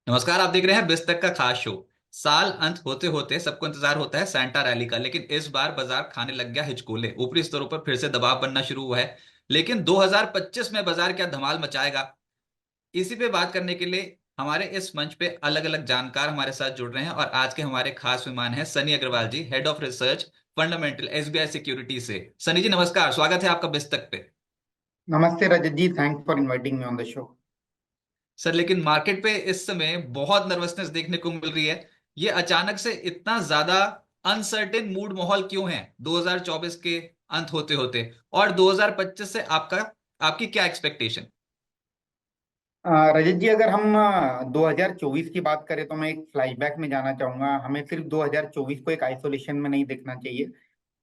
नमस्कार। आप देख रहे हैं बिस्तक का खास शो। साल अंत होते होते सबको इंतजार होता है सैंटा रैली का, लेकिन इस बार बाजार खाने लग गया हिचकोले। ऊपरी स्तरों पर फिर से दबाव बनना शुरू हुआ है। लेकिन 2025 में बाजार क्या धमाल मचाएगा, इसी पे बात करने के लिए हमारे इस मंच पे अलग अलग जानकार हमारे साथ जुड़ रहे हैं। और आज के हमारे खास मेहमान हैं Sunny Agarwal ji, head of research fundamental SBI security से। सनी जी नमस्कार, स्वागत है आपका बिस्तक पे। नमस्ते Rajat ji, thanks for inviting me on the show. Sir लेकिन मार्केट पे इस समय बहुत नर्वसनेस देखने को मिल रही है। ये अचानक से इतना ज्यादा अनसर्टेन मूड माहौल क्यों है 2024 के अंत होते होते, और 2025 से आपकी क्या एक्सपेक्टेशन? रजत जी, अगर हम 2024 की बात करें तो मैं एक फ्लैशबैक में जाना चाहूंगा। हमें सिर्फ 2024 को एक आइसोलेशन में नहीं देखना चाहिए।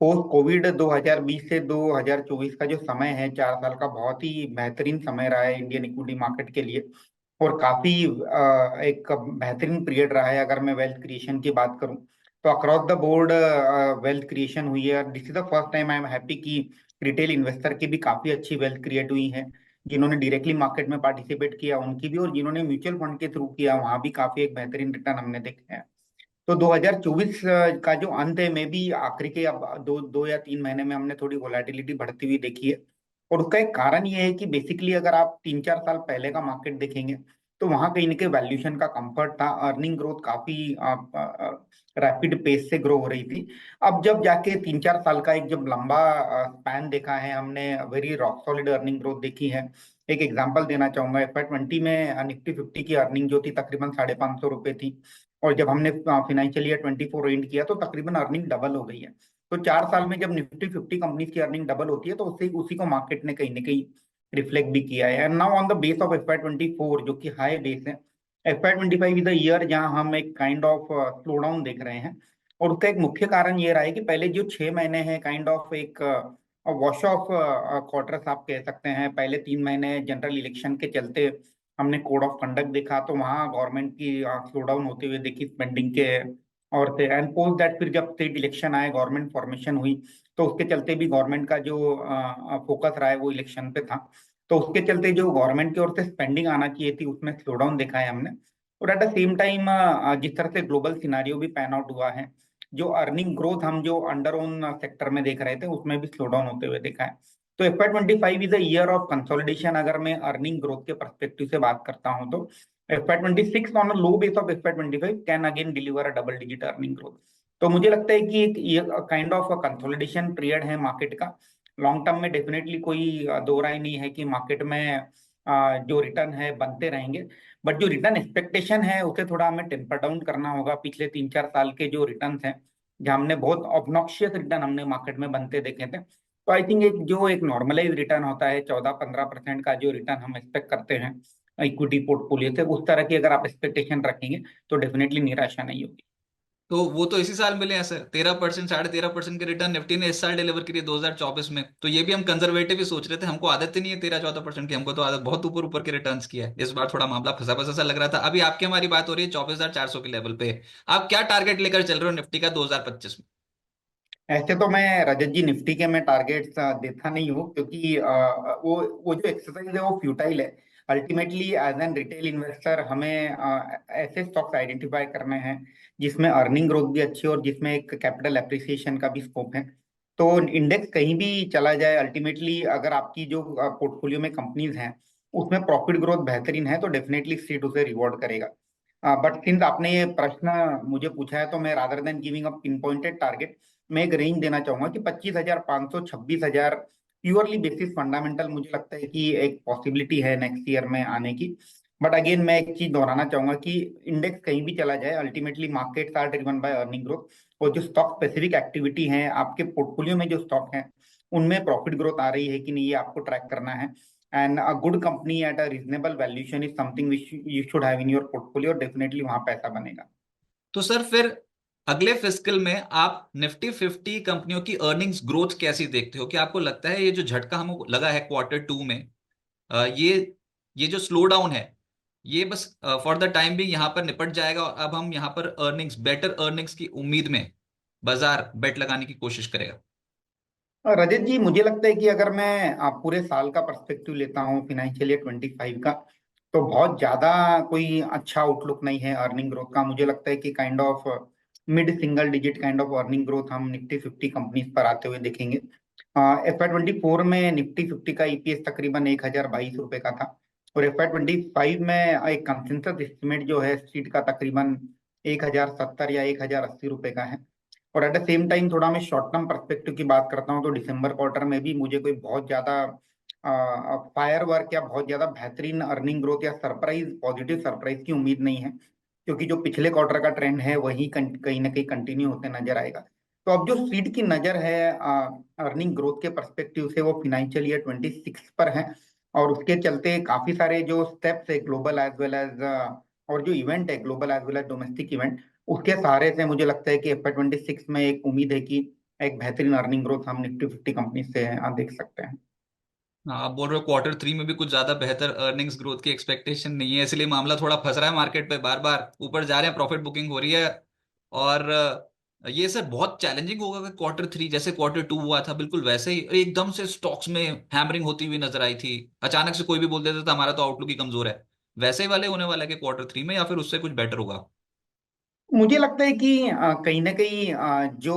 पोस्ट कोविड 2020 से 2024 का जो समय है, 4 साल का, बहुत ही बेहतरीन समय रहा है इंडियन इक्विटी मार्केट के लिए। और काफी एक बेहतरीन पीरियड रहा है। अगर मैं वेल्थ क्रिएशन की बात करूं तो across the board wealth creation हुई है। This is the first time I am happy कि रिटेल इन्वेस्टर की भी काफी अच्छी वेल्थ क्रिएट हुई है। जिन्होंने डायरेक्टली मार्केट में पार्टिसिपेट किया उनकी भी, और जिन्होंने म्यूचुअल फंड के थ्रू किया वहां भी काफी एक बेहतरीन रिटर्न हमने देखे हैं। तो 2024 का जो अंत है, में भी आखिरी के अब दो दो या 3 महीने में हमने थोड़ी वोलेटिलिटी बढ़ती हुई देखी है। और उसका एक कारण ये है कि बेसिकली अगर आप 3-4 साल पहले का मार्केट देखेंगे तो वहां कहीं ना कहीं वैल्यूएशन का कंफर्ट था, अर्निंग ग्रोथ काफी रैपिड पेस से ग्रो हो रही थी। अब जब जाके 3-4 साल का एक जब लंबा स्पैन देखा है हमने, very rock solid earning growth देखी है। एक एग्जांपल देना चाहूंगा, FY 20 में निफ्टी 50 की अर्निंग जो थी तकरीबन ₹550 थी। और जब हमने फाइनेंशियल ईयर 24 एंड किया तो तकरीबन अर्निंग डबल हो गई है। तो 4 साल में जब निफ्टी 50 कंपनीज की अर्निंग डबल होती है तो उससे उसी को मार्केट ने कहीं ना कहीं रिफ्लेक्ट भी किया है। And now on the base of FY 24 जो कि हाई बेस है, FY 25 इज द ईयर जहां हम एक काइंड ऑफ स्लो डाउन देख रहे हैं। और उसका एक मुख्य कारण ये रहा है कि पहले जो 6 महीने हैं काइंड ऑफ एक वॉश ऑफ क्वार्टर्स आप कह सकते हैं। पहले 3 महीने जनरल इलेक्शन के चलते हमने कोड ऑफ कंडक्ट देखा, तो वहाँ गवर्नमेंट की स्लो डाउन होते हुए देखी स्पेंडिंग के और थे। एंड पोस्ट दैट फिर जब स्टेट इलेक्शन आए, गवर्नमेंट फॉर्मेशन हुई, तो उसके चलते भी गवर्नमेंट का जो फोकस रहा है वो इलेक्शन पे था। तो उसके चलते जो गवर्नमेंट की ओर से स्पेंडिंग आना चाहिए थी उसमें स्लो डाउन देखा है हमने। और एट द सेम टाइम जिस तरह से ग्लोबल सिनारियो भी पैन आउट हुआ है, जो अर्निंग ग्रोथ हम जो अंडर ओन सेक्टर में देख रहे थे उसमें भी स्लो डाउन होते हुए देखा है। तो FY 25 is a year of consolidation अगर मैं अर्निंग ग्रोथ के परस्पेक्टिव से बात करता हूं तो। FY 26 on a low base of FY 25 can again deliver a double digit earning growth. तो मुझे लगता है कि एक ये काइंड ऑफ कंसोलिडेशन पीरियड है मार्केट का। लॉन्ग टर्म में डेफिनेटली कोई दो राय नहीं है कि मार्केट में जो रिटर्न है बनते रहेंगे। बट जो रिटर्न एक्सपेक्टेशन है उसे थोड़ा हमें टेम्पर डाउन करना होगा। पिछले 3-4 साल के जो रिटर्न हैं, जहाँ हमने बहुत ऑब्नॉक्शियस रिटर्न हमने मार्केट में बनते देखे थे, तो आई थिंक एक जो एक नॉर्मलाइज रिटर्न होता है 14-15% का जो रिटर्न हम एक्सपेक्ट करते हैं इक्विटी पोर्टफोलियो से, उस तरह की अगर आप एक्सपेक्टेशन रखेंगे तो डेफिनेटली निराशा नहीं होगी। तो वो तो इसी साल मिले हैं सर, 13%, 13.5% के रिटर्न निफ्टी ने इस साल डिलीवर करिए 2024 में। तो ये भी हम कंजर्वेटिव ही सोच रहे थे, हमको आदत ही नहीं है 13-14% की, हमको तो आदत बहुत ऊपर ऊपर के रिटर्न्स की है। इस बार थोड़ा मामला फंसा फंसा सा लग रहा था। अभी आपकी हमारी बात हो रही है 24,400 के लेवल पे। आप क्या टारगेट लेकर चल रहे हो निफ्टी का 2025 में? ऐसे तो मैं रजत जी निफ्टी के मैं टारगेट्स देता नहीं हूँ, क्योंकि वो जो एक्सरसाइज है वो फ्यूटाइल है। Ultimately as an retail investor हमें ऐसे स्टॉक्स आइडेंटिफाई करने हैं जिसमें अर्निंग ग्रोथ भी अच्छी हो और जिसमें एक कैपिटल एप्रिसिएशन का भी स्कोप है। तो इंडेक्स कहीं भी चला जाए, अल्टीमेटली अगर आपकी जो पोर्टफोलियो में कंपनीज हैं उसमें प्रॉफिट ग्रोथ बेहतरीन है तो डेफिनेटली सीट उसे रिवॉर्ड करेगा। बट सिंस आपने ये प्रश्न मुझे पूछा है तो मैं rather than giving a pin pointed target, मैं एक रेंज देना चाहूंगा कि 25,500 26,000 प्योरली बेसिस फंडामेंटल मुझे लगता है कि एक पॉसिबिलिटी है नेक्स्ट ईयर में आने की। बट अगेन मैं एक चीज दोहराना चाहूंगा कि इंडेक्स कहीं भी चला जाए, ultimately markets are driven by earning growth. और जो स्टॉक स्पेसिफिक एक्टिविटी है आपके पोर्टफोलियो में, जो स्टॉक है उनमें प्रॉफिट ग्रोथ आ रही है कि नहीं, ये आपको ट्रैक करना है। And a good company at a reasonable valuation is something which you should have in your portfolio, definitely वहां पैसा बनेगा। तो सर फिर अगले फिस्कल में आप निफ्टी 50 कंपनियों की अर्निंग्स ग्रोथ कैसी देखते हो? कि आपको लगता है ये जो झटका हमको लगा है Q2 में, ये जो स्लो डाउन है, ये बस फॉर द टाइम भी यहाँ पर निपट जाएगा, और अब हम यहाँ पर अर्निंग्स, बेटर अर्निंग्स की उम्मीद में बाजार बेट लगाने की कोशिश करेगा? रजत जी, मुझे लगता है कि अगर मैं पूरे साल का पर्सपेक्टिव लेता हूँ, फाइनेंशियल ईयर 25 का, तो बहुत ज्यादा कोई अच्छा आउटलुक नहीं है अर्निंग ग्रोथ का। मुझे लगता है कि kind of mid single digit kind of earning growth हम निफ्टी 50 कंपनीज पर आते हुए देखेंगे। FY 24 में निफ्टी 50 का ईपीएस तकरीबन 1022 रुपए का था, और FY 25 में एक कंसेंसस एस्टिमेट जो है स्ट्रीट का तकरीबन 1070 या 1080 रुपए का है। और एट द सेम टाइम थोड़ा मैं शॉर्ट टर्म परस्पेक्टिव की बात करता हूँ तो दिसंबर क्वार्टर में भी मुझे कोई बहुत ज्यादा फायर वर्क या बहुत ज्यादा बेहतरीन अर्निंग ग्रोथ या सरप्राइज पॉजिटिव सरप्राइज की उम्मीद नहीं है, क्योंकि जो पिछले क्वार्टर का ट्रेंड है वही कहीं ना कहीं कंटिन्यू होते नजर आएगा। तो अब जो स्ट्रीट की नजर है अर्निंग ग्रोथ के परस्पेक्टिव से वो फिनेंशियल ईयर 26 पर है। और उसके चलते काफी सारे जो स्टेप्स है ग्लोबल एज वेल एज और जो इवेंट है global as well as domestic event, उसके सहारे से मुझे लगता है कि FY 26 में एक उम्मीद है कि एक बेहतरीन अर्निंग ग्रोथ हम निफ्टी 50 कंपनी से देख सकते हैं। हाँ, आप बोल रहे हो क्वार्टर थ्री में भी कुछ ज्यादा बेहतर अर्निंग्स ग्रोथ की एक्सपेक्टेशन नहीं है, इसलिए मामला थोड़ा फंस रहा है मार्केट पे, बार बार ऊपर जा रहे हैं, प्रॉफिट बुकिंग हो रही है। और ये सर बहुत चैलेंजिंग होगा कि क्वार्टर थ्री जैसे क्वार्टर टू हुआ था बिल्कुल वैसे ही एकदम से स्टॉक्स में हैमरिंग होती हुई नजर आई थी, अचानक से कोई भी बोल देता था हमारा तो आउटलुक ही कमजोर है। वैसे ही वाले होने वाला है कि क्वार्टर थ्री में, या फिर उससे कुछ बेटर होगा? मुझे लगता है कि कहीं ना कहीं जो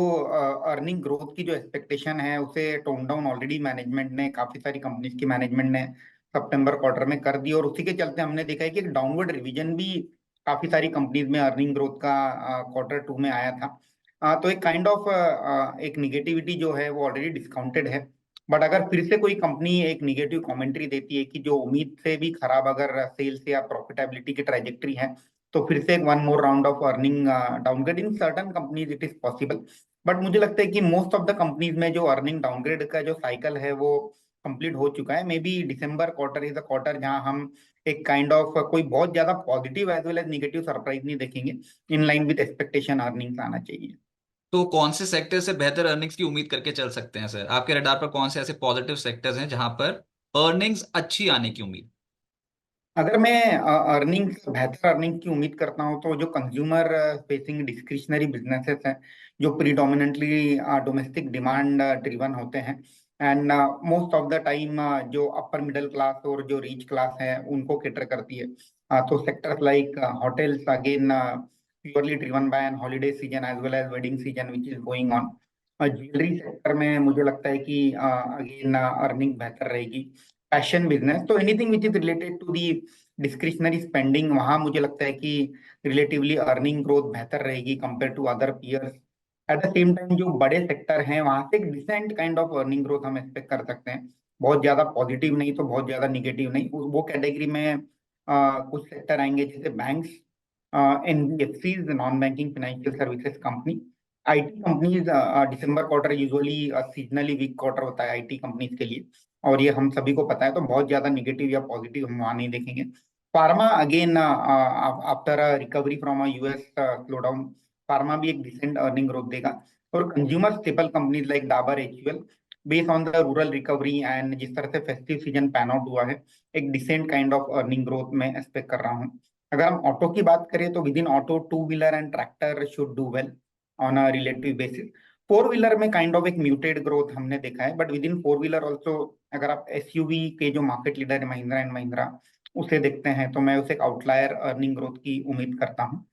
अर्निंग ग्रोथ की जो एक्सपेक्टेशन है उसे टोन डाउन ऑलरेडी मैनेजमेंट ने, काफी सारी कंपनीज की मैनेजमेंट ने सितंबर क्वार्टर में कर दी, और उसी के चलते हमने देखा है कि एक डाउनवर्ड रिवीजन भी काफी सारी कंपनीज में अर्निंग ग्रोथ का क्वार्टर टू में आया था। तो एक काइंड ऑफ एक निगेटिविटी जो है वो ऑलरेडी डिस्काउंटेड है। बट अगर फिर से कोई कंपनी एक निगेटिव कमेंट्री देती है कि जो उम्मीद से भी खराब अगर सेल्स या प्रॉफिटेबिलिटी की ट्राइजेक्टरी है, तो फिर से एक one more round of earning downgrade in certain companies it is possible. But मुझे लगता है कि मोस्ट ऑफ द कंपनीज में जो अर्निंग डाउनग्रेड का जो साइकिल है वो कंप्लीट हो चुका है। Maybe December quarter is the quarter जहां हम एक काइंड ऑफ कोई बहुत ज्यादा positive as well as negative surprise नहीं देखेंगे। In line with expectation earnings आना चाहिए। तो कौन से सेक्टर से बेहतर अर्निंग्स की उम्मीद करके चल सकते हैं सर? आपके रडार पर कौन से ऐसे पॉजिटिव सेक्टर्स हैं जहां पर अर्निंग्स अच्छी आने की उम्मीद? अगर मैं अर्निंग्स बेहतर अर्निंग की उम्मीद करता हूं तो जो कंज्यूमर फेसिंग डिस्क्रिशनरी बिजनेसेस हैं, जो प्रीडोमिनेंटली डोमेस्टिक डिमांड ड्रिवन होते हैं, and most of the time जो अपर मिडिल क्लास और जो रिच क्लास है उनको कैटर करती है। तो sectors like hotels again purely driven by an holiday season as well as wedding season which is going on. Jewellery sector में मुझे लगता है कि अगेन अर्निंग बेहतर रहेगी। फैशन बिजनेस, तो anything which is related to the discretionary spending, वहां मुझे लगता है कि रिलेटिवली अर्निंग ग्रोथ बेहतर रहेगी compare to other peers. At the same time जो बड़े सेक्टर हैं वहां से एक decent kind of earning growth हम एक्सपेक्ट कर सकते हैं। बहुत ज्यादा पॉजिटिव नहीं तो बहुत ज्यादा निगेटिव नहीं, वो कैटेगरी में कुछ सेक्टर आएंगे जैसे banks, NBFCs, non banking financial services company, IT companies. December quarter usually seasonally weak quarter होता है आईटी कंपनीज के लिए, और ये हम सभी को पता है, तो बहुत ज्यादा निगेटिव या पॉजिटिव हम वहां नहीं देखेंगे। Pharma again after recovery from a US slow down, pharma भी एक डिसेंट अर्निंग ग्रोथ देगा। और consumer staple companies like Dabur HUL, based on the rural recovery and जिस तरह से फेस्टिव सीजन पैन आउट हुआ है, एक decent kind of earning growth में एक्सपेक्ट कर रहा हूँ। अगर हम ऑटो की बात करें तो with in auto two wheeler and tractor should do well on a relative basis. Four wheeler में काइंड ऑफ एक म्यूटेड ग्रोथ हमने देखा है, but with in four wheeler also अगर आप एसयूवी के जो मार्केट लीडर है महिंद्रा एंड महिंद्रा उसे देखते हैं तो मैं उसे एक आउटलायर अर्निंग ग्रोथ की उम्मीद करता हूँ।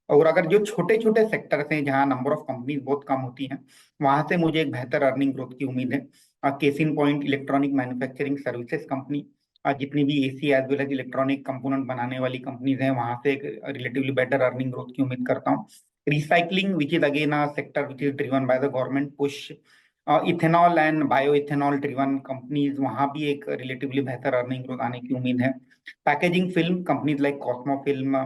और अगर जो छोटे छोटे सेक्टर्स हैं जहां नंबर ऑफ कंपनीज बहुत कम होती हैं, वहां से मुझे एक बेहतर अर्निंग ग्रोथ की उम्मीद है। Case in point electronic manufacturing services company, जितनी भी AC as well as electronic component बनाने वाली कंपनीज हैं वहां से एक रिलेटिवली बेटर अर्निंग ग्रोथ की उम्मीद करता हूँ। Recycling which is again a sector which is driven by the government push, ethanol and bio ethanol driven companies, वहां भी एक रिलेटिवली बेहतर अर्निंग ग्रोथ आने की उम्मीद है। Packaging film companies like Cosmo film,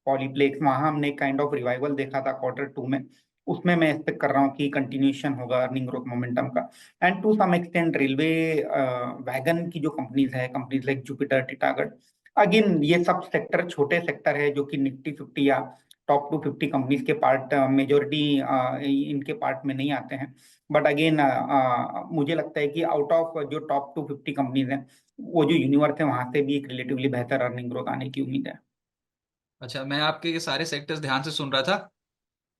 Polyplex, वहां हमने काइंड ऑफ रिवाइवल देखा था क्वार्टर टू में, उसमें मैं एक्सपेक्ट कर रहा हूँ कि कंटिन्यूशन होगा अर्निंग ग्रोथ मोमेंटम का। And to some extent railway wagon की जो कंपनीज है, companies like Jupiter Titagarh, again ये सब सेक्टर छोटे सेक्टर है जो कि निफ्टी 50 या टॉप 250 कंपनीज के पार्ट मेजोरिटी इनके पार्ट में नहीं आते हैं। बट अगेन मुझे लगता है कि आउट ऑफ जो टॉप 250 कंपनीज हैं, वो जो यूनिवर्स है वहां से भी एक रिलेटिवली बेहतर अर्निंग ग्रोथ आने की उम्मीद है। अच्छा, मैं आपके ये सारे सेक्टर्स ध्यान से सुन रहा था,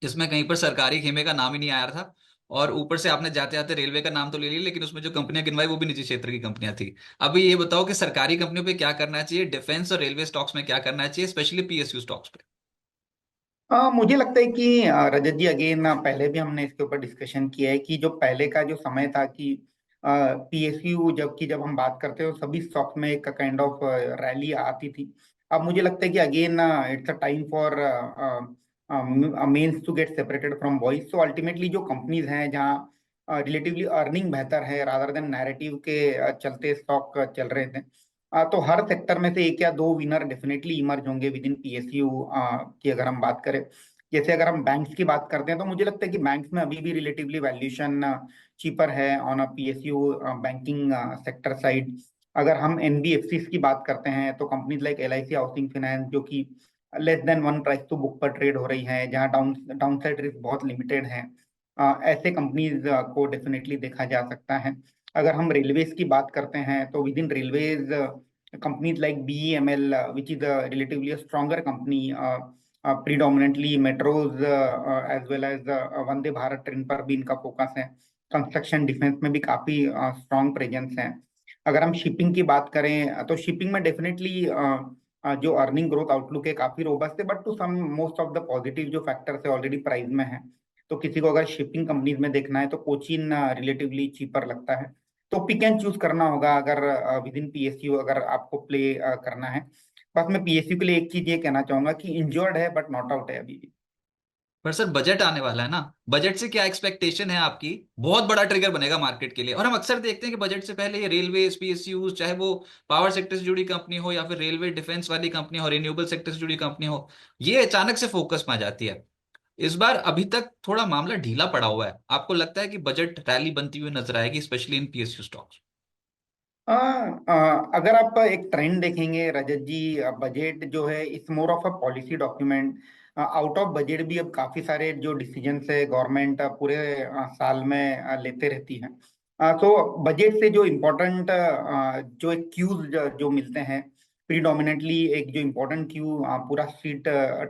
इसमें कहीं पर सरकारी खेमे का नाम ही नहीं आया था। और ऊपर से आपने जाते जाते रेलवे का नाम तो ले लिया, लेकिन उसमें जो कंपनियां गिनवाई वो भी निजी क्षेत्र की कंपनियां थी। अभी ये बताओ कि सरकारी कंपनियों पे क्या करना चाहिए, डिफेंस और रेलवे स्टॉक्स में क्या करना चाहिए, स्पेशली पीएसयू स्टॉक्स पे। मुझे लगता है कि रजत जी, अगेन पहले भी हमने इसके ऊपर डिस्कशन किया है कि जो पहले का जो समय था कि पीएसयू जब हम बात करते हो सभी स्टॉक में एक काइंड ऑफ रैली आती थी। अब मुझे लगता है कि again it's a time for mens to get separated from boys. So ultimately जो कंपनीज हैं जहाँ रिलेटिवली अर्निंग बेहतर है रादर देन नैरेटिव के चलते स्टॉक चल रहे थे, तो हर सेक्टर में से एक या दो विनर डेफिनेटली इमर्ज होंगे विद इन पीएसयू की अगर हम बात करें। जैसे अगर हम बैंक्स की बात करते हैं तो मुझे लगता है कि बैंक्स में अभी भी रिलेटिवली वैल्यूएशन चीपर है on a PSU banking sector side. अगर हम एनबीएफसी की बात करते हैं तो companies like LIC housing finance जो कि less than one price to book पर ट्रेड हो रही हैं, जहां डाउन साइड रिस्क बहुत लिमिटेड है, ऐसे कंपनीज को डेफिनेटली देखा जा सकता है। अगर हम रेलवेज की बात करते हैं तो with in railways companies like BEML, which is a relatively a stronger company, predominantly metros as well as Vande Bharat train पर भी इनका फोकस है। कंस्ट्रक्शन डिफेंस में भी काफी स्ट्रॉन्ग प्रेजेंस है। अगर हम शिपिंग की बात करें तो शिपिंग में डेफिनेटली जो अर्निंग ग्रोथ आउटलुक है काफी रोबस्ट है, but to some most of the positive जो फैक्टर्स है ऑलरेडी प्राइस में है। तो किसी को अगर शिपिंग कंपनीज में देखना है तो कोचिन रिलेटिवली चीपर लगता है। तो पिक एंड चूज करना होगा अगर विद इन पीएसयू अगर आपको प्ले करना है। बस मैं पीएसयू के लिए एक चीज ये कहना चाहूंगा कि इंजर्ड है बट नॉट आउट है अभी भी। पर सर बजट आने वाला है ना, बजट से क्या एक्सपेक्टेशन है आपकी? बहुत बड़ा ट्रिगर बनेगा मार्केट के लिए, और हम अक्सर देखते हैं कि बजट से पहले ये रेलवे, पीएसयू, चाहे वो पावर सेक्टर से जुड़ी कंपनी हो या फिर रेलवे डिफेंस वाली कंपनी हो, रिन्यूएबल सेक्टर से जुड़ी कंपनी हो, ये अचानक से फोकस में आ जाती है। इस बार अभी तक थोड़ा मामला ढीला पड़ा हुआ है, आपको लगता है कि बजट रैली बनती हुई नजर आएगी, स्पेशली इन पीएसयू स्टॉक्स? अगर आप एक ट्रेंड देखेंगे रजत जी, बजट जो है it's more of a policy document. Out of budget भी अब काफी सारे जो डिसीजंस है गवर्नमेंट पूरे साल में लेते रहती है। तो बजट से जो इम्पोर्टेंट जो एक क्यूज जो मिलते हैं, प्रीडोमिनेटली एक जो इम्पोर्टेंट क्यू पूरा स्ट्रीट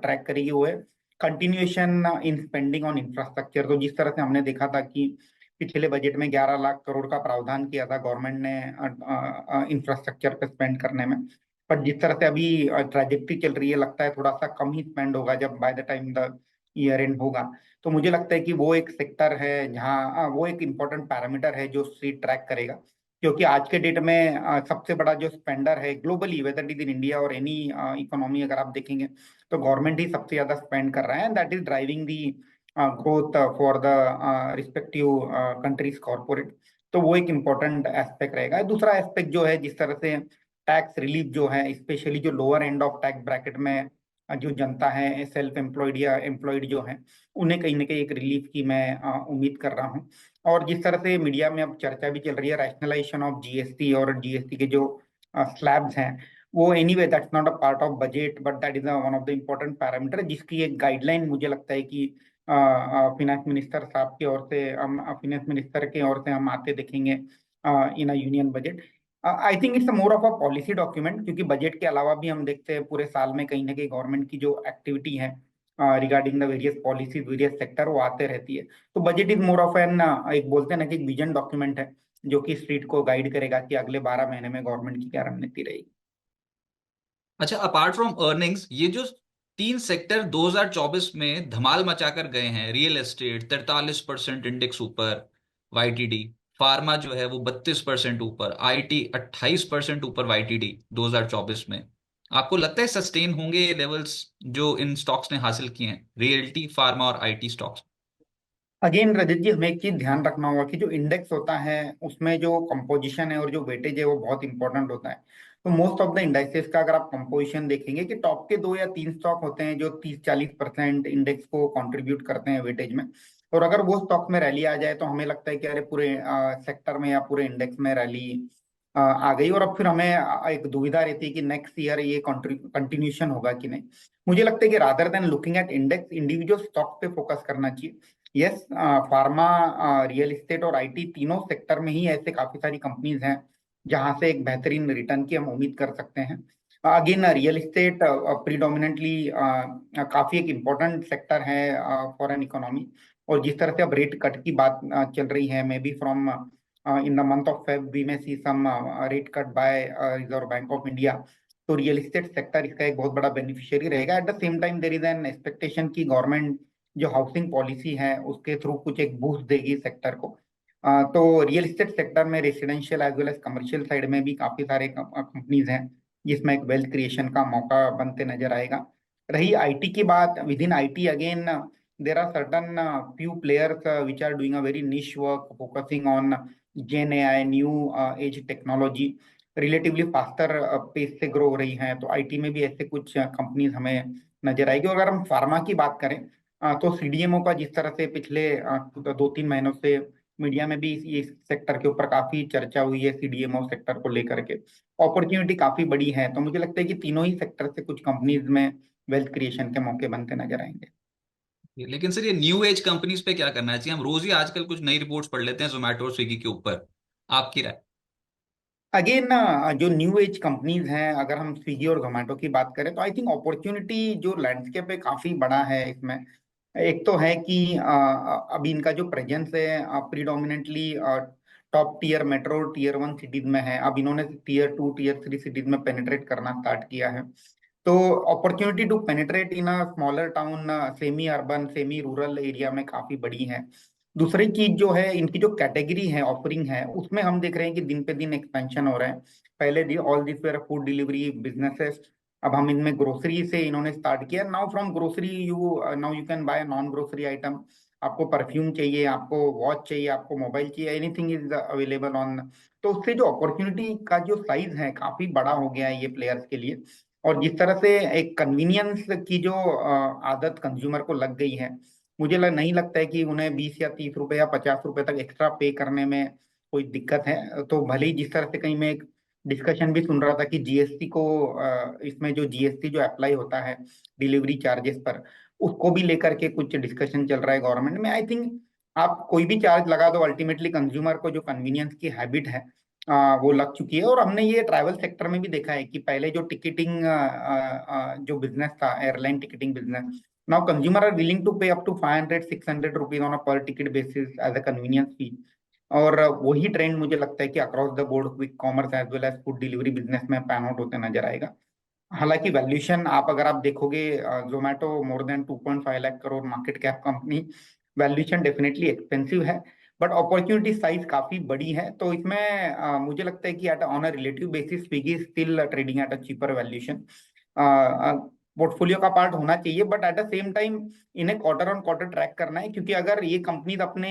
ट्रैक करेगी वो है continuation in spending on infrastructure. तो जिस तरह से हमने देखा था कि पिछले बजट में 11 लाख करोड़ का प्रावधान किया था गवर्नमेंट ने इंफ्रास्ट्रक्चर पे स्पेंड करने में, पर जिस तरह से अभी ट्रैजेक्टरी चल रही है लगता है थोड़ा सा कम ही स्पेंड होगा जब by the time the year and होगा। तो मुझे लगता है कि वो एक सेक्टर है जहाँ वो एक इम्पोर्टेंट पैरामीटर है जो स्ट्रीट ट्रैक करेगा। क्योंकि आज के डेट में सबसे बड़ा जो स्पेंडर है globally whether it is in India और एनी इकोनॉमी अगर आप देखेंगे तो गवर्नमेंट ही सबसे ज्यादा स्पेंड कर रहा है, and that is driving the growth for the respective countries corporate। तो वो एक इम्पोर्टेंट एस्पेक्ट रहेगा। दूसरा एस्पेक्ट जो है जिस तरह से टैक्स रिलीफ जो है स्पेशली जो lower end of tax bracket में जो जनता है सेल्फ एम्प्लॉयड या एम्प्लॉयड जो है उन्हें कहीं ना कहीं एक रिलीफ की मैं उम्मीद कर रहा हूँ। और जिस तरह से मीडिया में अब चर्चा भी चल रही है रैशनलाइजेशन ऑफ जीएसटी और जीएसटी के जो स्लैब्स हैं, वो anyway that's not a part of budget but that is one of the important parameter जिसकी एक गाइडलाइन मुझे लगता है कि फिनेंस मिनिस्टर साहब की ओर से हम फिनेंस मिनिस्टर की ओर से हम आते देखेंगे in a union budget. I think it's more of a policy document, क्योंकि बजट के अलावा भी हम देखते हैं पूरे साल में कहीं ना कहीं गवर्नमेंट की जो एक्टिविटी है regarding the various policies various sector वो आते रहती है। तो budget is more of an एक बोलते हैं ना कि एक विजन डॉक्यूमेंट है जो कि स्ट्रीट को गाइड करेगा कि अगले 12 महीने में गवर्नमेंट की क्या रणनीति रहेगी। अच्छा, अपार्ट फ्रॉम अर्निंग्स, ये जो तीन सेक्टर 2024 में धमाल मचाकर गए हैं, रियल एस्टेट 43% इंडेक्स ऊपर, वाईटीडी, फार्मा जो है वो 32% ऊपर, आईटी 28% ऊपर वाईटीडी 2024 में, आपको लगता है सस्टेन होंगे ये लेवल्स जो इन स्टॉक्स ने हासिल किए हैं, रियल्टी, फार्मा और आईटी स्टॉक्स? अगेन रजत जी, हमें एक चीज ध्यान रखना होगा कि जो इंडेक्स होता है उसमें जो कंपोजिशन है और जो वेटेज है वो बहुत इंपॉर्टेंट होता है। तो मोस्ट ऑफ द इंडाइसेस का अगर आप कंपोजिशन देखेंगे कि टॉप के दो या तीन स्टॉक होते हैं जो 30-40% इंडेक्स को कंट्रीब्यूट करते हैं वेटेज में। और अगर वो स्टॉक में रैली आ जाए तो हमें लगता है कि अरे पूरे सेक्टर में या पूरे इंडेक्स में रैली आ गई, और अब फिर हमें एक दुविधा रहती है कि नेक्स्ट ईयर ये कंटिन्यूशन होगा कि नहीं। मुझे लगता है कि rather than looking at index individual stock पे फोकस करना चाहिए। यस, फार्मा, रियल एस्टेट और आईटी तीनों सेक्टर में ही ऐसे काफी सारी कंपनीज हैं जहां से एक बेहतरीन रिटर्न की हम उम्मीद कर सकते हैं। अगेन रियल एस्टेट प्रीडोमिनेंटली काफी एक इम्पोर्टेंट सेक्टर है फॉर एन इकोनॉमी, और जिस तरह से अब रेट कट की बात चल रही है, maybe from in the month of Feb we may see some rate cut by Reserve Bank of India. तो रियल एस्टेट सेक्टर इसका एक बहुत बड़ा बेनिफिशियरी रहेगा। At the same time there is an expectation की government जो housing policy है उसके थ्रू कुछ एक बूस्ट देगी सेक्टर को। तो रियल एस्टेट सेक्टर में residential as well as commercial side में भी काफी सारे कंपनीज हैं जिसमें एक वेल्थ क्रिएशन का मौका बनते नजर आएगा। रही आईटी की बात, with in IT again there are certain few players which are doing a very niche work focusing on Gen AI, new age technology, relatively faster pace से ग्रो हो रही हैं। तो आईटी में भी ऐसे कुछ कंपनीज हमें नजर आएगी। और अगर हम फार्मा की बात करें तो सीडीएमओ का जिस तरह से पिछले 2-3 महीनों से मीडिया में भी इस सेक्टर के ऊपर काफी चर्चा हुई है, सीडीएमओ सेक्टर को लेकर के अपॉर्चुनिटी काफी बड़ी है। तो मुझे लगता है कि तीनों ही सेक्टर से कुछ कंपनीज में वेल्थ क्रिएशन के मौके बनते नजर आएंगे। लेकिन सर ये न्यू एज कंपनीज पे क्या करना चाहिए? हम रोज ही आजकल कुछ नई रिपोर्ट्स पढ़ लेते हैं जोमेटो और स्विगी के ऊपर। आपकी राय? अगेन जो न्यू एज कंपनीज हैं, अगर हम स्विगी और जोमेटो की बात करें तो आई थिंक अपॉर्चुनिटी जो लैंडस्केप है काफी बड़ा है इसमें। एक तो है कि अभी इनका जो प्रेजेंस है predominantly top tier metro tier 1 cities में है। अब इन्होंने टीयर 2 टीयर 3 सिटीज में पेनिट्रेट करना स्टार्ट किया है। तो opportunity to penetrate in a smaller town, semi urban semi rural area में काफी बड़ी है। दूसरी चीज जो है, इनकी जो कैटेगरी है ऑफरिंग है उसमें हम देख रहे हैं कि दिन पे दिन एक्सपेंशन हो रहा है। पहले the all this were food delivery businesses, अब हम इनमें ग्रोसरी से इन्होंने स्टार्ट किया। Now from grocery now you can buy non grocery item. आपको परफ्यूम चाहिए, आपको वॉच चाहिए, आपको मोबाइल चाहिए, एनीथिंग इज अवेलेबल ऑन। तो उससे जो अपॉर्चुनिटी का जो साइज है काफी बड़ा हो गया है ये प्लेयर्स के लिए। और जिस तरह से एक कन्वीनियंस की जो आदत कंज्यूमर को लग गई है, मुझे नहीं लगता है कि उन्हें 20 या 30 रुपए या 50 रुपए तक एक्स्ट्रा पे करने में कोई दिक्कत है। तो भले ही जिस तरह से कहीं मैं एक डिस्कशन भी सुन रहा था कि जीएसटी को इसमें जो जीएसटी जो अप्लाई होता है डिलीवरी चार्जेस पर, उसको भी लेकर के कुछ डिस्कशन चल रहा है गवर्नमेंट में। आई थिंक आप कोई भी चार्ज लगा दो, अल्टीमेटली कंज्यूमर को जो कन्वीनियंस की हैबिट है वो लग चुकी है। और हमने ये ट्रैवल सेक्टर में भी देखा है कि पहले जो टिकटिंग जो बिजनेस था, airline ticketing business, now consumer are willing to pay up to 500-600 rupees on a per ticket basis as a convenience fee. और वही ट्रेंड मुझे लगता है कि across the board quick commerce as well as food delivery business में pan out होते नजर आएगा। हालांकि वैल्यूएशन आप अगर आप देखोगे, Zomato more than 2.5 lakh crore market cap company, valuation definitely expensive है, बट अपॉर्चुनिटी साइज काफी बड़ी है। तो इसमें मुझे लगता है कि at on a relative basis Swiggy still trading at a cheaper valuation. Portfolio का पार्ट होना चाहिए, but at the same time इन्हें क्वार्टर ऑन क्वार्टर ट्रैक करना है, क्योंकि अगर ये कंपनीज अपने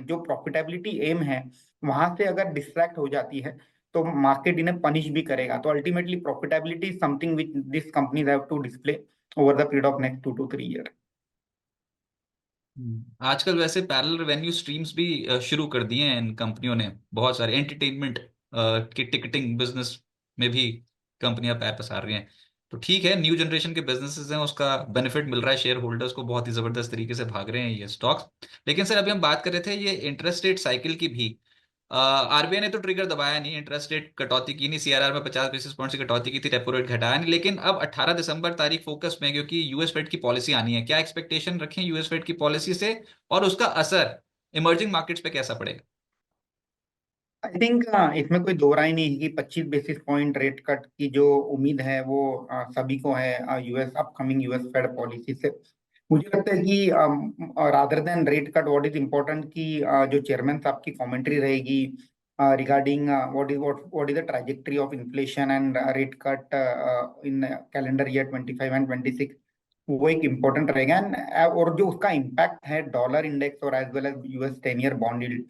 जो प्रॉफिटेबिलिटी एम है वहां से अगर डिस्ट्रैक्ट हो जाती है तो मार्केट इन्हें पनिश भी करेगा। तो ultimately profitability is something which this companies have to display over the period of next 2 to 3 year. आजकल वैसे पैरेलल रेवेन्यू स्ट्रीम्स भी शुरू कर दिए हैं इन कंपनियों ने। बहुत सारे एंटरटेनमेंट की टिकटिंग बिजनेस में भी कंपनियां पैर पसार रही हैं। तो ठीक है, न्यू जनरेशन के बिजनेसेस हैं, उसका बेनिफिट मिल रहा है शेयर होल्डर्स को, बहुत ही जबरदस्त तरीके से भाग रहे हैं ये स्टॉक्स। लेकिन सर अभी हम बात कर रहे थे ये इंटरेस्ट रेट साइकिल की भी। आरबीआई ने तो ट्रिगर दबाया नहीं, इंटरेस्ट रेट कटौती की नहीं, सीआरआर में 50 बेसिस पॉइंट की कटौती की थी, रेपो रेट घटाया नहीं। लेकिन अब 18 दिसंबर तारीख फोकस में है, क्योंकि यूएस फेड की पॉलिसी आनी है। क्या एक्सपेक्टेशन रखें यूएस फेड की पॉलिसी से, और उसका असर इमर्जिंग मार्केट्स पे कैसा पड़ेगा? आई थिंक इसमें कोई दो राय नहीं है कि 25 बेसिस पॉइंट रेट कट की जो उम्मीद है वो सभी को है US upcoming US Fed policy से। मुझे लगता है कि rather than rate cut what is important कि जो चेयरमैन साहब की कमेंट्री रहेगी regarding what is the trajectory of inflation and rate cut in calendar year 25 and 26, वो एक इम्पोर्टेंट रहेगा। और जो उसका इम्पैक्ट है डॉलर इंडेक्स और as well as US 10 year bond yield,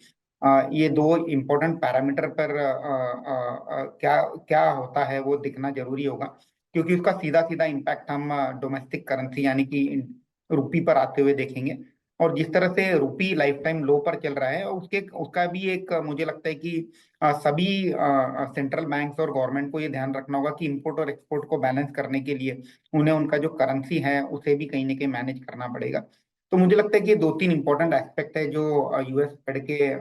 ये दो इम्पोर्टेंट पैरामीटर पर क्या क्या होता है वो दिखना जरूरी होगा। क्योंकि उसका सीधा सीधा इम्पैक्ट हम डोमेस्टिक करेंसी यानी कि रुपी पर आते हुए देखेंगे। और जिस तरह से रुपी लाइफ टाइम लो पर चल रहा है, उसके उसका भी एक मुझे लगता है कि सभी सेंट्रल बैंक्स और गवर्नमेंट को ये ध्यान रखना होगा कि इंपोर्ट और एक्सपोर्ट को बैलेंस करने के लिए उन्हें उनका जो करेंसी है उसे भी कहीं ना कहीं मैनेज करना पड़ेगा। तो मुझे लगता है कि ये दो तीन इंपॉर्टेंट एस्पेक्ट है जो यूएस फेड के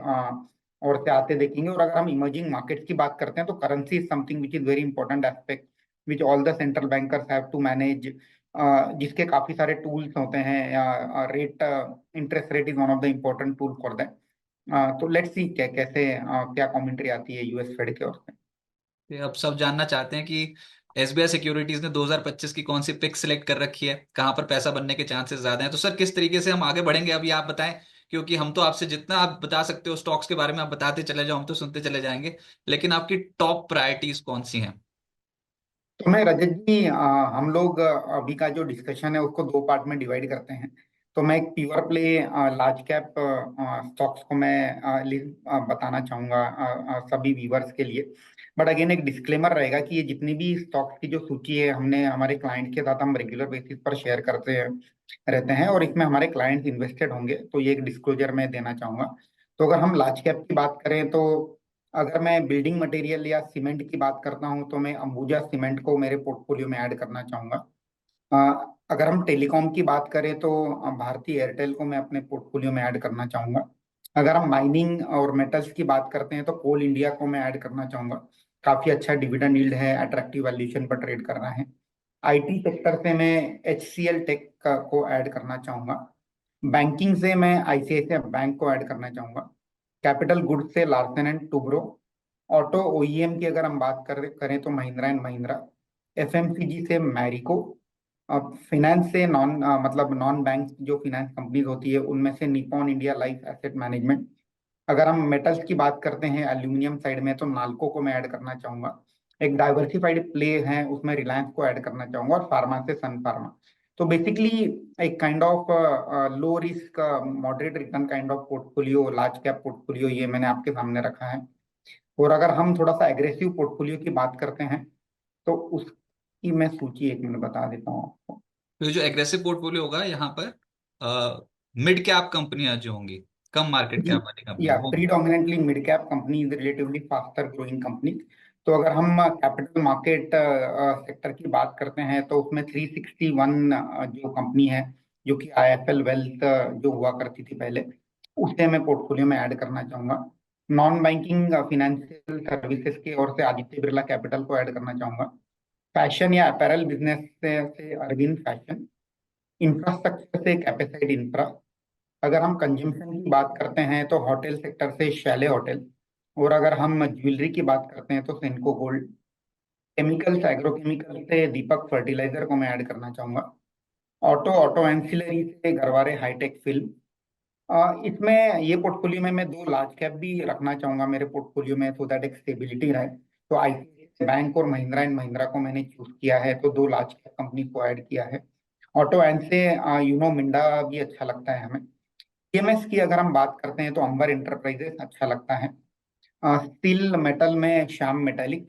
ओर से आते देखेंगे। और अगर हम इमर्जिंग मार्केट्स की बात करते हैं तो currency is something which is very important aspect which all the central bankers have to manage जिसके काफी सारे टूल्स होते हैं, या rate, interest rate is one of the important tool for that. तो लेट्स सी कैसे क्या कमेंट्री आती है यूएस फेड की ओर से। कि अब सब जानना चाहते हैं कि एसबीआई सिक्योरिटीज ने 2025 की कौन सी पिक सिलेक्ट कर रखी है, कहां पर पैसा बनने के चांसेस ज्यादा हैं। तो सर किस तरीके से हम आगे बढ़ेंगे अभी आप बताएं, क्योंकि हम तो आपसे जितना आप बता सकते हो स्टॉक्स के बारे में आप बताते चले जाओ, हम तो सुनते चले जाएंगे। लेकिन आपकी टॉप प्रायोरिटीज कौन सी हैं? तो मैं रजत जी, हम लोग अभी का जो डिस्कशन है उसको दो पार्ट में डिवाइड करते हैं। तो मैं एक pure play large cap stocks को मैं बताना चाहूंगा सभी व्यूअर्स के लिए। बट अगेन एक डिस्क्लेमर रहेगा कि ये जितनी भी स्टॉक्स की जो सूची है हमने हमारे क्लाइंट के साथ हम रेगुलर बेसिस पर शेयर करते हैं रहते हैं, और इसमें हमारे क्लाइंट्स इन्वेस्टेड होंगे, तो ये एक डिस्क्लोजर मैं देना चाहूंगा। तो अगर हम लार्ज कैप की बात करें, तो अगर मैं बिल्डिंग मटेरियल या सीमेंट की बात करता हूं तो मैं अंबुजा सीमेंट को मेरे पोर्टफोलियो में ऐड करना चाहूंगा। अगर हम टेलीकॉम की बात करें तो भारती एयरटेल को मैं अपने पोर्टफोलियो में ऐड करना चाहूंगा। अगर हम माइनिंग और मेटल्स की बात करते हैं तो कोल इंडिया को मैं ऐड करना चाहूंगा। काफी अच्छा डिविडेंड यील्ड है, अट्रैक्टिव वैल्यूएशन पर ट्रेड कर रहा है। आईटी सेक्टर से मैं एचसीएल टेक को ऐड करना चाहूंगा। बैंकिंग से मैं आईसीआईसीआई बैंक को ऐड करना चाहूंगा। कैपिटल गुड्स से Larsen and Toubro. Auto OEM की अगर हम बात करें तो महिंद्रा एंड महिंद्रा। एफएमसीजी से मैरिको। अब फिनेंस से मतलब नॉन बैंक जो फिनेंस कंपनीज होती है उनमें से Nippon India life asset management. अगर हम मेटल्स की बात करते हैं एल्यूमिनियम साइड में, तो नाल्को को मैं ऐड करना चाहूंगा। एक डाइवर्सिफाइड प्ले है उसमें रिलायंस को ऐड करना चाहूंगा, और फार्मा से सन फार्मा। तो बेसिकली एक kind of low risk moderate return kind of portfolio, large cap portfolio, ये मैंने आपके सामने रखा है। और अगर हम थोड़ा सा एग्रेसिव पोर्टफोलियो की बात करते हैं तो उसकी मैं सूची एक मिनट बता देता हूँ आपको। तो ये जो एग्रेसिव पोर्टफोलियो होगा यहाँ पर मिड कैप कंपनियां जो होंगी, कम मार्केट कैप वाली कंपनी या वो। Predominantly mid cap companies, relatively faster growing companies. तो अगर हम कैपिटल मार्केट सेक्टर की बात करते हैं तो उसमें 361 जो कंपनी है, जो कि आईएफएल वेल्थ जो हुआ करती थी पहले, उसे मैं पोर्टफोलियो में ऐड करना चाहूंगा। नॉन बैंकिंग फाइनेंशियल सर्विसेज की ओर से आदित्य बिरला कैपिटल को ऐड करना चाहूंगा। फैशन या अपैरल बिजनेस से अरविंद फैशन। इंफ्रास्ट्रक्चर से कैपेसाइड इंफ्रा। अगर हम कंजम्पशन की बात करते हैं तो होटल सेक्टर से शैले होटल। और अगर हम ज्वेलरी की बात करते हैं तो सेंको गोल्ड। केमिकल्स एग्रोकेमिकल से दीपक फर्टिलाइजर को मैं ऐड करना चाहूंगा। ऑटो ऑटो एंसिलरी से गरवारे हाईटेक फिल्म। इसमें ये पोर्टफोलियो में मैं दो लार्ज कैप भी रखना चाहूंगा मेरे पोर्टफोलियो में, सो दैट एक स्टेबिलिटी रहे। तो आईसीआईसीआई बैंक और महिंद्रा एंड महिंद्रा को मैंने चूज किया है, तो दो लार्ज कैप कंपनी को ऐड किया है। ऑटो एंड से मिंडा भी अच्छा लगता है हमें। ईएमएस की अगर हम बात करते हैं तो अंबर इंटरप्राइजेस अच्छा लगता है। स्टील मेटल में श्याम मेटालिक।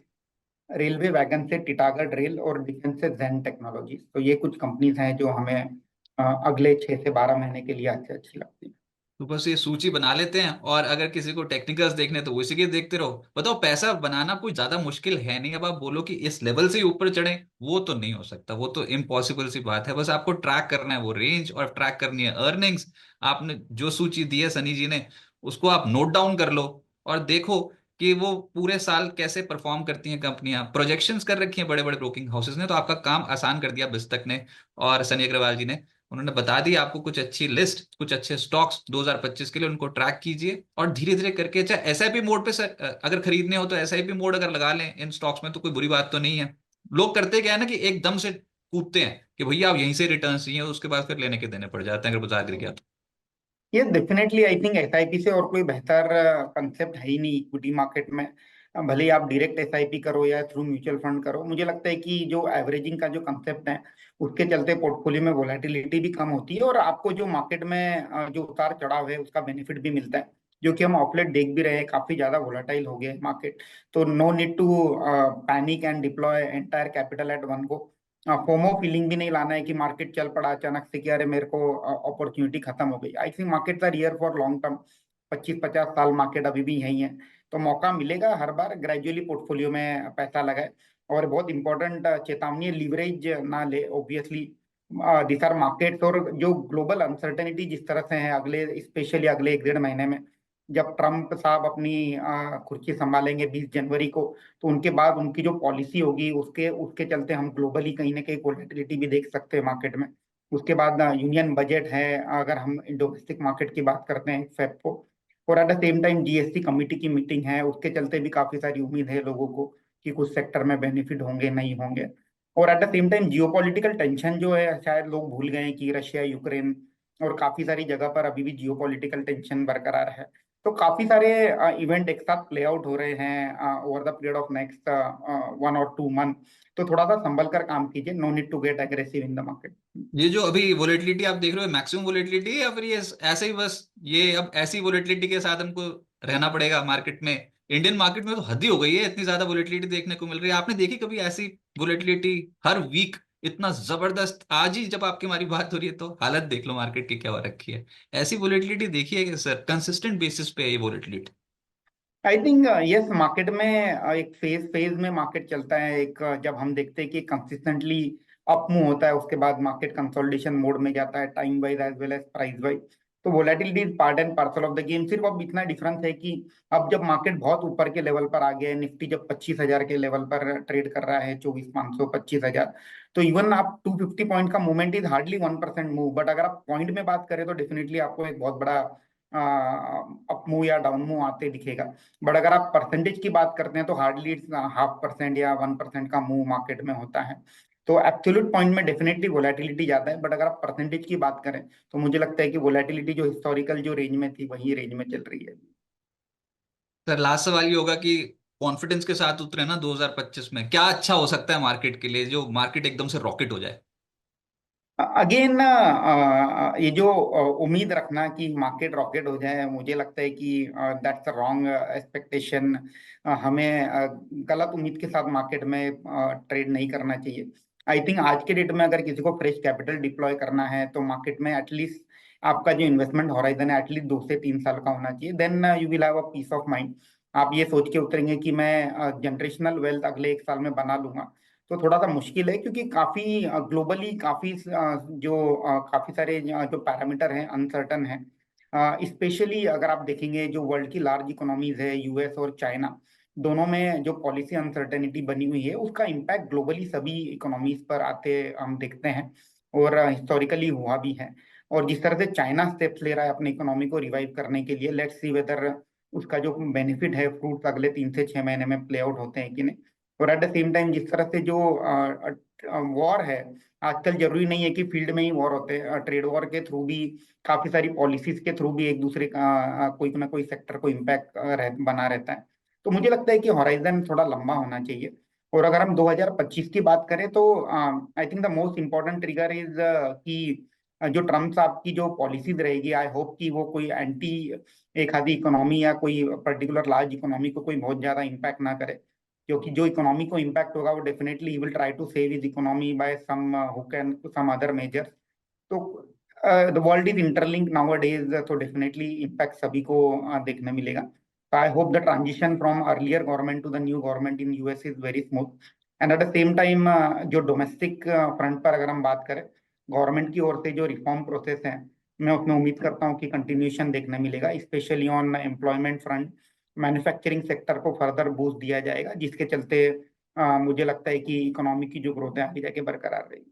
रेलवे वैगन से टिटागढ़ रेल, और डिफेंस से जैन टेक्नोलॉजीज। तो ये कुछ कंपनीज हैं जो हमें अगले 6 से 12 महीने के लिए अच्छी अच्छी लगती है। तो बस ये सूची बना लेते हैं, और अगर किसी को टेक्निकल्स देखने तो उसी के देखते रहो। बताओ, पैसा बनाना कोई ज्यादा मुश्किल है नहीं। अब आप बोलो कि इस लेवल से ही ऊपर चढ़े, वो तो नहीं हो सकता, वो तो इम्पॉसिबल सी बात है। बस आपको ट्रैक करना है वो रेंज, और ट्रैक करनी है अर्निंग्स। आपने जो सूची दी है सनी जी ने, उसको आप नोट डाउन कर लो और देखो कि वो पूरे साल कैसे परफॉर्म करती हैं कंपनियां। प्रोजेक्शंस कर रखी हैं बड़े बड़े ब्रोकिंग हाउसेस ने, तो आपका काम आसान कर दिया बिस्तक ने और सनी अग्रवाल जी ने। उन्होंने बता दी आपको कुछ अच्छी लिस्ट, कुछ अच्छे स्टॉक्स 2025 के लिए, उनको ट्रैक कीजिए और धीरे धीरे करके, चाहे एसआईपी मोड पे सर अगर खरीदने हो तो एसआईपी मोड अगर लगा लें इन स्टॉक्स में तो कोई बुरी बात तो नहीं है। लोग करते क्या है ना कि एकदम से कूदते हैं कि भैया आप यहीं से रिटर्न चाहिए, उसके बाद फिर लेने के देने पड़ जाते हैं अगर बाजार गिर गया तो। ये डेफिनेटली आई थिंक एसआईपी से और कोई बेहतर कंसेप्ट है ही नहीं इक्विटी मार्केट में। भले ही आप डायरेक्ट एसआईपी करो या थ्रू म्यूचुअल फंड करो, मुझे लगता है कि जो एवरेजिंग का जो कंसेप्ट है उसके चलते पोर्टफोलियो में वोलेटिलिटी भी कम होती है, और आपको जो मार्केट में जो उतार चढ़ाव है उसका बेनिफिट भी मिलता है, जो कि हम ऑफ लेट देख भी रहे हैं। काफी ज्यादा वोलेटाइल हो गया है मार्केट। तो no need to panic and deploy entire capital at one go. FOMO feeling भी नहीं लाना है कि मार्केट चल पड़ा अचानक से कि अरे मेरे को अपॉर्चुनिटी खत्म हो गई। I think markets are here for long term. 25-50 साल मार्केट अभी भी यही है। तो मौका मिलेगा हर बार, ग्रेजुअली पोर्टफोलियो में पैसा लगाए। और बहुत इंपॉर्टेंट चेतावनी, लीवरेज ना ले ऑब्वियसली। दिस आर मार्केट्स, और जो ग्लोबल अनसर्टेनिटी जिस तरह से है अगले, स्पेशली अगले 1-1.5 महीने में, जब ट्रम्प साहब अपनी कुर्सी संभालेंगे 20 जनवरी को, तो उनके बाद उनकी जो पॉलिसी होगी उसके उसके चलते हम ग्लोबली कहीं ना कहीं वोलेटिलिटी भी देख सकते हैं मार्केट में। उसके बाद यूनियन बजट है, अगर हम डोमेस्टिक मार्केट की बात करते हैं फेब को, और eight the same time GST committee की मीटिंग है, उसके चलते भी काफी सारी उम्मीद है लोगों को कि कुछ सेक्टर में बेनिफिट होंगे नहीं होंगे। और eight the same time geopolitical tension जो है, शायद लोग भूल गए हैं कि रशिया यूक्रेन और काफी सारी जगह पर अभी भी जियोपॉलिटिकल टेंशन बरकरार है। तो काफी सारे इवेंट एक साथ प्ले आउट हो रहे हैं over the period of next 1 और 2 मंथ। तो थोड़ा सा संभल कर काम कीजिए, no need to get aggressive in the market. ये जो अभी वोलेटिलिटी आप देख रहे हो मैक्सिमम वोलेटिलिटी है या फिर ये ऐसे ही बस, ये अब ऐसी वोलेटिलिटी के साथ हमको रहना पड़ेगा मार्केट में? इंडियन मार्केट में तो हद ही हो गई है, इतनी ज्यादा वोलेटिलिटी देखने को मिल रही है। आपने देखी कभी ऐसी वोलेटिलिटी हर वीक इतना जबरदस्त? आज ही जब आपकी हमारी बात हो रही है तो हालत देख लो मार्केट की क्या हो रखी है। ऐसी वोलेटिलिटी देखी है सर? कंसिस्टेंट बेसिस पे है ये volatility. I think yes, market में एक फेज फेज में मार्केट चलता है। एक जब हम देखते हैं कि कंसिस्टेंटली अप मूव होता है, उसके बाद मार्केट कंसोलिडेशन मोड में जाता है, time wise as well as price wise. तो volatility is part and parcel of the game. सिर्फ अब इतना डिफरेंस है कि अब जब मार्केट बहुत ऊपर के लेवल पर आ गया है, निफ्टी जब 25,000 के लेवल पर ट्रेड कर रहा है, 24,500 25,000, तो इवन आप 250 पॉइंट का movement is hardly 1% move. But अगर आप पॉइंट में बात करें तो डेफिनेटली आपको एक बहुत बड़ा अप मूव या डाउन मूव आते दिखेगा। बट अगर आप परसेंटेज की बात करते हैं तो हार्डली 0.5% या 1% का मूव मार्केट में होता है। तो एब्सोल्यूट पॉइंट में डेफिनेटली वोलेटिलिटी ज्यादा है, बट अगर आप परसेंटेज की बात करें तो मुझे लगता है कि वोलेटिलिटी जो हिस्टोरिकल जो रेंज में थी वही रेंज में चल रही है। सर लास्ट सवाल ये होगा कि कॉन्फिडेंस के साथ उतरे ना 2025 में, क्या अच्छा हो सकता है मार्केट के लिए जो मार्केट एकदम से रॉकेट हो जाए? अगेन ये जो उम्मीद रखना कि मार्केट रॉकेट हो जाए, मुझे लगता है कि दैट्स अ रॉन्ग एक्सपेक्टेशन। हमें गलत उम्मीद के साथ मार्केट में ट्रेड नहीं करना चाहिए। आई थिंक आज के डेट में अगर किसी को फ्रेश कैपिटल डिप्लॉय करना है तो मार्केट में एटलीस्ट आपका जो इन्वेस्टमेंट हॉराइजन है एटलीस्ट 2 से 3 साल का होना चाहिए। Then you will have a peace of mind. आप ये सोच के उतरेंगे कि मैं जनरेशनल वेल्थ अगले 1 साल में बना लूंगा, तो थोड़ा सा मुश्किल है, क्योंकि काफी ग्लोबली काफी काफी सारे जो पैरामीटर हैं अनसर्टन है। स्पेशली अगर आप देखेंगे जो वर्ल्ड की लार्ज इकोनॉमीज है, यूएस और चाइना, दोनों में जो पॉलिसी अनसर्टेनिटी बनी हुई है उसका इम्पैक्ट ग्लोबली सभी इकोनॉमीज पर आते हम देखते हैं, और हिस्टोरिकली हुआ भी है। और जिस तरह से चाइना स्टेप्स ले रहा है अपनी इकोनॉमी को रिवाइव करने के लिए, लेट्स सी वेदर उसका जो बेनिफिट है, फ्रूट्स अगले 3 से 6 महीने में प्ले आउट होते हैं कि नहीं। और एट द सेम टाइम जिस तरह से जो वॉर है, आजकल जरूरी नहीं है कि फील्ड में ही वॉर होते हैं, ट्रेड वॉर के थ्रू भी, काफी सारी पॉलिसीज के थ्रू भी एक दूसरे का कोई ना कोई सेक्टर को इम्पैक्ट बना रहता है। तो मुझे लगता है कि हॉराइजन थोड़ा लंबा होना चाहिए। और अगर हम 2025 की बात करें तो I think the most important trigger is कि जो ट्रम्प साहब की जो पॉलिसीज रहेगी, आई होप कि वो कोई एंटी एक आधी इकोनॉमी या कोई पर्टिकुलर लार्ज इकोनॉमी को कोई बहुत ज्यादा इम्पैक्ट ना करे। क्योंकि जो इकोनॉमी को इम्पैक्ट होगा वो definitely he will try to save his economy by some hook and some other measures. तो the world is interlinked nowadays, तो डेफिनेटली इम्पैक्ट सभी को देखने मिलेगा। तो I hope the transition from earlier government to the new government in US is very smooth. And at the same time जो domestic front पर अगर हम बात करें, गवर्नमेंट की ओर से जो रिफॉर्म प्रोसेस है, मैं उसमें उम्मीद करता हूँ कि कंटिन्यूशन देखने मिलेगा, specially on employment front. Manufacturing sector को फर्दर बूस्ट दिया जाएगा, जिसके चलते मुझे लगता है कि इकोनॉमी की जो ग्रोथ है आगे जाके बरकरार रहेगी।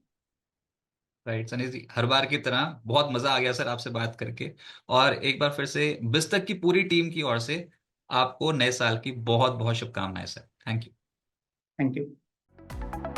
राइट सनी जी, हर बार की तरह बहुत मजा आ गया सर आपसे बात करके। और एक बार फिर से बिस्तक की पूरी टीम की ओर से आपको नए साल की बहुत बहुत शुभकामनाएं sir. Thank you. Thank you.